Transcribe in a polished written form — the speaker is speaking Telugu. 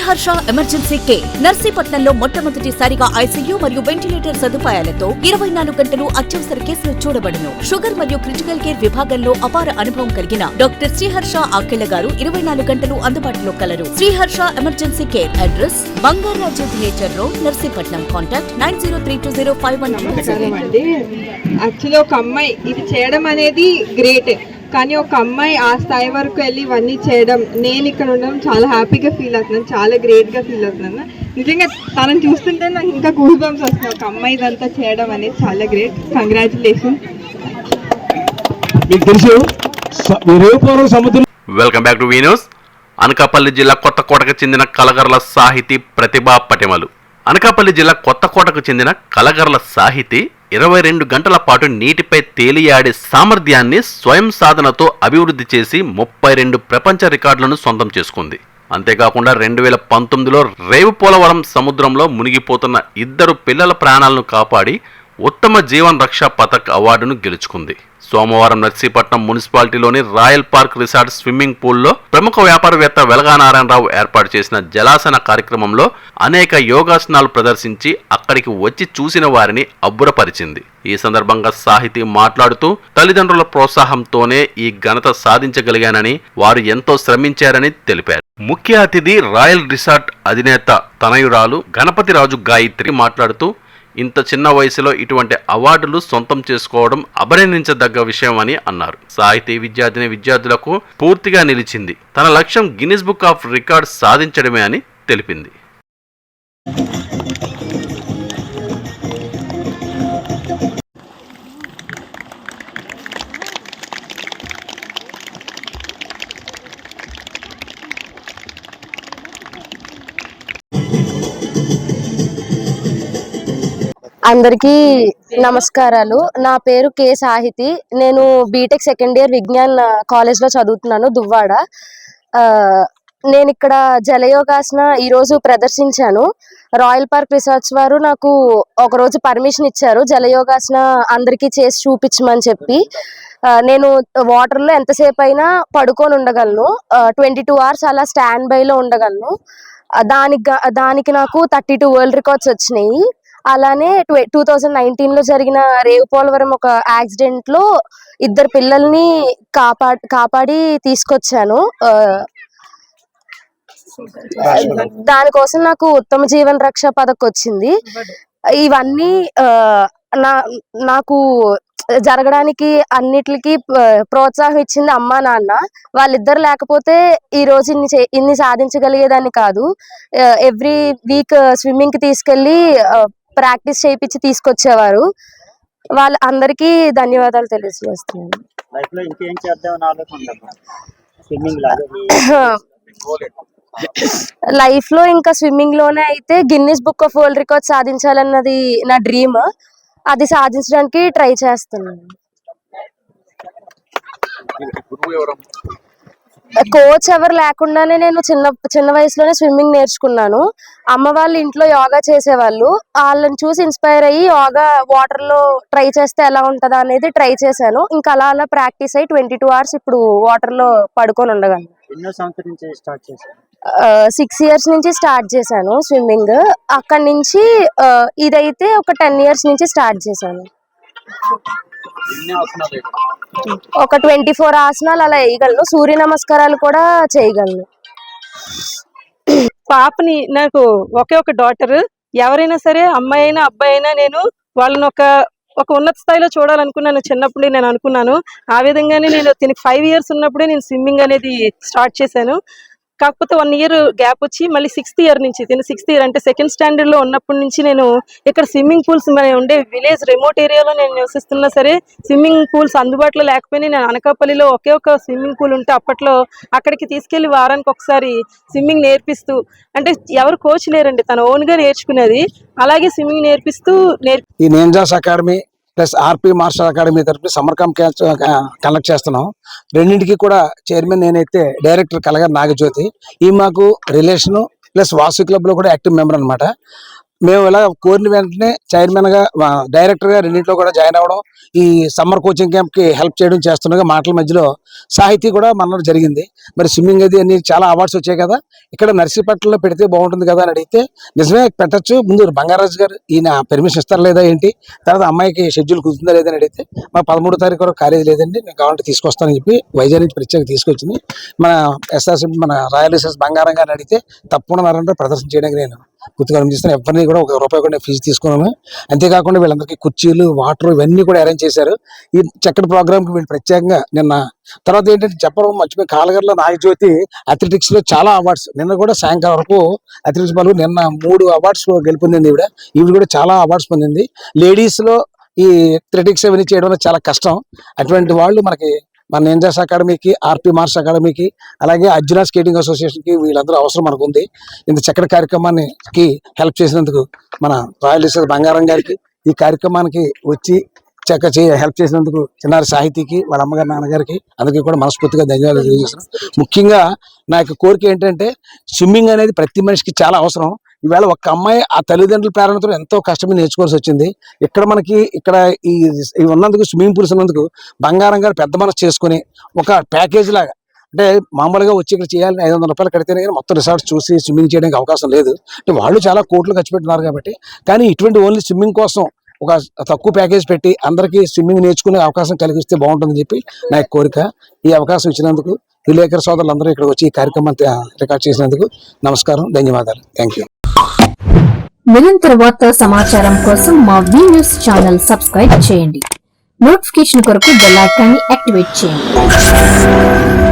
శ్రీహర్ష ఎమర్జెన్సీ కేర్ నర్సీపట్నంలో మొట్టమొదటిసారిగా ఐసీయూ మరియు వెంటిలేటర్ సదుపాయాలతో 24 గంటలు అత్యవసర కేసులు చూడబడును. షుగర్ మరియు క్రిటికల్ కేర్ విభాగంలో అపార అనుభవం కలిగిన డాక్టర్ శ్రీహర్ష ఆకెళ్ల గారు 24 గంటలు అందుబాటులో కలరు. Sriharsha emergency care address Bangaraju theatre road, Narsipatnam. Contact 90320512. Actually ఒక అమ్మాయి ఇది చేయడం అనేది గ్రేట్, కానీ ఒక అమ్మాయి ఆ స్థాయి వరకు వెళ్ళి ఇవన్నీ చేయడం, నేను ఇక్కడ ఉండడం చాలా హ్యాపీగా ఫీల్ అవుతున్నాను, చాలా గ్రేట్గా ఫీల్ అవుతున్నాను. నిజంగా తనని చూస్తుంటే నాకు ఇంకా గూస్ బంప్స్ వస్తున్నాయి. ఒక అమ్మాయి ఇదంతా చేయడం అనేది చాలా great. Congratulation. Welcome back to V news. Anakapalli జిల్లా కొత్తకోటకు చెందిన కలగర్ల సాహితీ ప్రతిభా పటిమలు. అనకాపల్లి జిల్లా కొత్తకోటకు చెందిన కలగర్ల సాహితీ 22 గంటల పాటు నీటిపై తేలియాడే సామర్థ్యాన్ని స్వయం సాధనతో అభివృద్ధి చేసి 32 ప్రపంచ రికార్డులను సొంతం చేసుకుంది. అంతేకాకుండా 2019లో రేవు పోలవరం సముద్రంలో మునిగిపోతున్న 2 పిల్లల ప్రాణాలను కాపాడి ఉత్తమ జీవన్ రక్షా పథక్ అవార్డును గెలుచుకుంది. సోమవారం నర్సీపట్నం మున్సిపాలిటీలోని రాయల్ పార్క్ రిసార్ట్ స్విమ్మింగ్ పూల్లో ప్రముఖ వ్యాపారవేత్త వెలగా నారాయణరావు ఏర్పాటు చేసిన జలాసన కార్యక్రమంలో అనేక యోగాసనాలు ప్రదర్శించి అక్కడికి వచ్చి చూసిన వారిని అబ్బురపరిచింది. ఈ సందర్భంగా సాహితీ మాట్లాడుతూ తల్లిదండ్రుల ప్రోత్సాహంతోనే ఈ ఘనత సాధించగలిగానని, వారు ఎంతో శ్రమించారని తెలిపారు. ముఖ్య అతిథి రాయల్ రిసార్ట్ అధినేత తనయురాలు గణపతిరాజు గాయత్రి మాట్లాడుతూ ఇంత చిన్న వయసులో ఇటువంటి అవార్డులు సొంతం చేసుకోవడం అభినందించదగ్గ విషయం అని అన్నారు. సాహితీ విద్యార్థులకు పూర్తిగా నిలిచింది. తన లక్ష్యం గిన్నిస్ బుక్ ఆఫ్ రికార్డ్స్ సాధించడమే అని తెలిపింది. అందరికీ నమస్కారాలు. నా పేరు కే సాహితి. నేను బీటెక్ సెకండ్ ఇయర్ విజ్ఞాన్ కాలేజ్లో చదువుతున్నాను, దువ్వాడ. నేను ఇక్కడ జలయోగాసన ఈరోజు ప్రదర్శించాను. రాయల్ పార్క్ రిసార్ట్స్ వారు నాకు ఒకరోజు పర్మిషన్ ఇచ్చారు జలయోగాసన అందరికీ చేసి చూపించమని చెప్పి. నేను వాటర్లో ఎంతసేపు అయినా పడుకొని ఉండగలను, 22 hours అలా స్టాండ్ బైలో ఉండగలను. దానికి నాకు 32 వరల్డ్ రికార్డ్స్ వచ్చినాయి. అలానే 2019లో జరిగిన రేవు పోలవరం ఒక యాక్సిడెంట్లో 2 పిల్లల్ని కాపాడి తీసుకొచ్చాను. దానికోసం నాకు ఉత్తమ జీవన్ రక్షా పథక్ వచ్చింది. ఇవన్నీ నాకు జరగడానికి అన్నిటికీ ప్రోత్సాహం ఇచ్చింది అమ్మా నాన్న. వాళ్ళిద్దరు లేకపోతే ఈ రోజు ఇన్ని సాధించగలిగేదాన్ని కాదు. ఎవ్రీ వీక్ స్విమ్మింగ్ కి తీసుకెళ్లి ప్రాక్టీస్ చేయించి తీసుకొచ్చేవారు. వాళ్ళ అందరికీ ధన్యవాదాలు తెలియజేస్తున్నాను. లైఫ్ లో ఇంకా స్విమ్మింగ్ లోనే అయితే Guinness book of world record సాధించాలన్నది నా డ్రీమ్. అది సాధించడానికి ట్రై చేస్తున్నాను. కోచ్ ఎవరు లేకుండానే నేను చిన్న వయసులోనే స్విమ్మింగ్ నేర్చుకున్నాను. అమ్మ వాళ్ళు ఇంట్లో యోగా చేసేవాళ్ళు, వాళ్ళని చూసి ఇన్స్పైర్ అయ్యి యోగా వాటర్ లో ట్రై చేస్తే ఎలా ఉంటుందా అనేది ట్రై చేశాను. ఇంకా అలా ప్రాక్టీస్ అయ్యి 22 hours ఇప్పుడు వాటర్ లో పడుకొని ఉండగలను. 6 years నుంచి స్టార్ట్ చేశాను స్విమ్మింగ్. అక్కడి నుంచి ఇదైతే ఒక 10 years నుంచి స్టార్ట్ చేశాను. ఒక 24 ఆసనాలు అలా వేయగలను. సూర్య నమస్కారాలు కూడా చేయగలను. పాపని నాకు ఒకే ఒక డాటర్. ఎవరైనా సరే, అమ్మాయి అయినా అబ్బాయి అయినా, నేను వాళ్ళని ఒక ఉన్నత స్థాయిలో చూడాలనుకున్నాను. చిన్నప్పుడు నేను అనుకున్నాను. ఆ విధంగానే నేను 5 years ఉన్నప్పుడే నేను స్విమ్మింగ్ అనేది స్టార్ట్ చేశాను. కాకపోతే 1 year గ్యాప్ వచ్చి మళ్ళీ 6th year నుంచి, 6th year అంటే 2nd standard లో ఉన్నప్పటి నుంచి నేను ఇక్కడ స్విమ్మింగ్ పూల్స్ మన ఉండే విలేజ్ రిమోట్ ఏరియాలో నేను నివసిస్తున్నా సరే స్విమ్మింగ్ పూల్స్ అందుబాటులో లేకపోయినా నేను అనకాపల్లిలో ఒకే ఒక స్విమ్మింగ్ పూల్ ఉంటే అప్పట్లో అక్కడికి తీసుకెళ్లి వారానికి ఒకసారి స్విమ్మింగ్ నేర్పిస్తూ, అంటే ఎవరు కోచ్ లేరండి, తన ఓన్గా నేర్చుకునేది. అలాగే స్విమ్మింగ్ నేర్పిస్తూ ఈ నింజాస్ అకాడమీ ప్లస్ ఆర్పి మార్షల్ అకాడమీ తరఫున సమ్మర్ క్యాంప్ కండక్ట్ చేస్తున్నాం. రెండింటికి కూడా చైర్మన్ నేనైతే, డైరెక్టర్ కలగారు నాగజ్యోతి. ఈ మాకు రిలేషను ప్లస్ వాసు క్లబ్లో కూడా యాక్టివ్ మెంబర్ అనమాట. మేము ఇలా కోరిన వెంటనే చైర్మన్ గా డైరెక్టర్ గా రెండింటిలో కూడా జాయిన్ అవ్వడం, ఈ సమ్మర్ కోచింగ్ క్యాంప్ కి హెల్ప్ చేయడం చేస్తుండగా మాటల మధ్యలో సాహితీ కూడా మన జరిగింది. మరి స్విమ్మింగ్ అది అన్ని చాలా అవార్డ్స్ వచ్చాయి కదా, ఇక్కడ నర్సీపట్నంలో పెడితే బాగుంటుంది కదా అని అడిగితే నిజమే పెట్టచ్చు, ముందు బంగారాజు గారు ఈయన పర్మిషన్ ఇస్తారా లేదా ఏంటి, తర్వాత అమ్మాయికి షెడ్యూల్ కుదురుతుందా లేదని అడిగితే మా 13వ తారీఖు వరకు కాలేజ్ లేదండి, నేను కావాలంటే తీసుకొస్తానని చెప్పి వైజాగ్ నుంచి ప్రత్యేక తీసుకొచ్చింది. మన ఎస్ఆర్సీ మన రాయల్ రిసర్చ్ బంగారం గారిని అడిగితే తప్పకుండా ప్రదర్శన చేయడానికి నేను పూర్తిగా చేస్తాను. ఎవరిని కూడా ₹1 కూడా ఫీజు తీసుకున్నాను. అంతేకాకుండా వీళ్ళందరికీ కుర్చీలు, వాటర్ ఇవన్నీ కూడా అరేంజ్ చేశారు. ఈ చక్కటి ప్రోగ్రామ్కి వీళ్ళు ప్రత్యేకంగా నిన్న తర్వాత ఏంటంటే చెప్పడం మర్చిపోయి కాలగర్లో నాగజ్యోతి అథ్లెటిక్స్ లో చాలా అవార్డ్స్, నిన్న కూడా సాయంకాలం వరకు అథ్లెటిక్స్ బాల్ నిన్న 3 అవార్డ్స్ గెలుపొందింది. ఈవిడ కూడా చాలా అవార్డ్స్ పొందింది. లేడీస్ లో ఈ అథ్లెటిక్స్ అవన్నీ చేయడం చాలా కష్టం. అటువంటి వాళ్ళు మనకి మన నింజాస్ అకాడమీకి, ఆర్పి మార్స్ అకాడమీకి, అలాగే అర్జున స్కేటింగ్ అసోసియేషన్ కి వీళ్ళందరూ అవసరం మనకు ఉంది. ఇంత చక్కటి కార్యక్రమానికి హెల్ప్ చేసినందుకు మన రాయల్ రిసర్చ్ బంగారం గారికి, ఈ కార్యక్రమానికి వచ్చి హెల్ప్ చేసినందుకు చిన్నారి సాహితీకి, వాళ్ళ అమ్మగారి నాన్నగారికి అందరికీ కూడా మనస్ఫూర్తిగా ధన్యవాదాలు తెలియజేస్తున్నాను. ముఖ్యంగా నా యొక్క కోరిక ఏంటంటే స్విమ్మింగ్ అనేది ప్రతి మనిషికి చాలా అవసరం. ఈవేళ ఒక్క అమ్మాయి ఆ తల్లిదండ్రుల ప్రేరణతో ఎంతో కష్టమే నేర్చుకోవాల్సి వచ్చింది. ఇక్కడ ఈ ఉన్నందుకు స్విమ్మింగ్ పూల్స్ ఉన్నందుకు బంగారం గారు పెద్ద మనసు చేసుకుని ఒక ప్యాకేజ్ లాగా, అంటే మామూలుగా వచ్చి ఇక్కడ చేయాలని ₹500 కడితేనే కానీ మొత్తం రిసార్ట్స్ చూసి స్విమ్మింగ్ చేయడానికి అవకాశం లేదు. అంటే వాళ్ళు చాలా కోట్లు ఖర్చు పెట్టున్నారు కాబట్టి, కానీ ఇటువంటి ఓన్లీ స్విమ్మింగ్ కోసం ఒక తక్కువ ప్యాకేజ్ పెట్టి అందరికీ స్విమ్మింగ్ నేర్చుకునే అవకాశం కలిగిస్తే బాగుంటుందని చెప్పి నా కోరిక. ఈ అవకాశం ఇచ్చినందుకు విలేకరు సోదరులందరూ ఇక్కడ వచ్చి ఈ కార్యక్రమాన్ని రికార్డ్ చేసినందుకు నమస్కారం, ధన్యవాదాలు. Thank you. నిరంతర వార్తా సమాచారం కోసం మా వి న్యూస్ ఛానల్ సబ్స్క్రైబ్ చేయండి. నోటిఫికేషన్ కొరకు బెల్ ఐకాన్ని యాక్టివేట్ చేయండి.